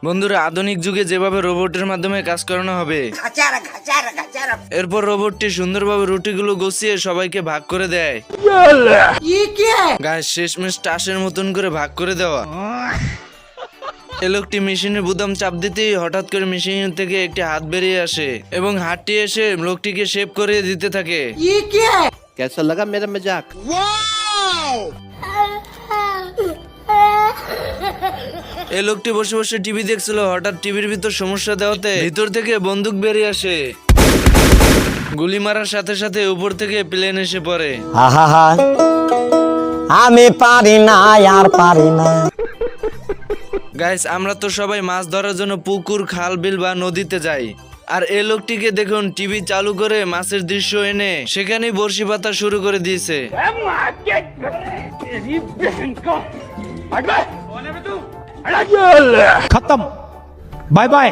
বন্ধুরা, আধুনিক যুগে যেভাবে রোবটের মাধ্যমে কাজ করানো হবে, এরপর রোবটটি সুন্দরভাবে রুটিগুলো গুছিয়ে সবাইকে ভাগ করে দেয়। গাইস, শেষমেশ টাসের মতন করে ভাগ করে দেওয়া। এই লোকটি মেশিনের বুতাম চাপ দিতেই হঠাৎ করে মেশিন থেকে একটি হাত বেরিয়ে আসে এবং হাতটি এসে লোকটিকে শেপ করে দিতে থাকে। कैसा लगा मेरा मजाक? এই লোকটি বসে বসে টিভি দেখছিল, হঠাৎ টিভির ভিতর সমস্যা দেওয়াতে ভিতর থেকে বন্দুক বেরিয়ে আসে। গুলি মারার সাথে সাথে উপর থেকে প্লেন এসে পড়ে। আমি পারি না, আর পারি না। গাইস, আমরা তো সবাই মাছ ধরার জন্য পুকুর, খাল, বিল বা নদীতে যাই। আর এই লোকটিকে দেখুন টিভি চালু করে মাছের দৃশ্য এনে সেখানেই বড়শি পাতা শুরু করে দিয়েছে। खत्म बाय बाय।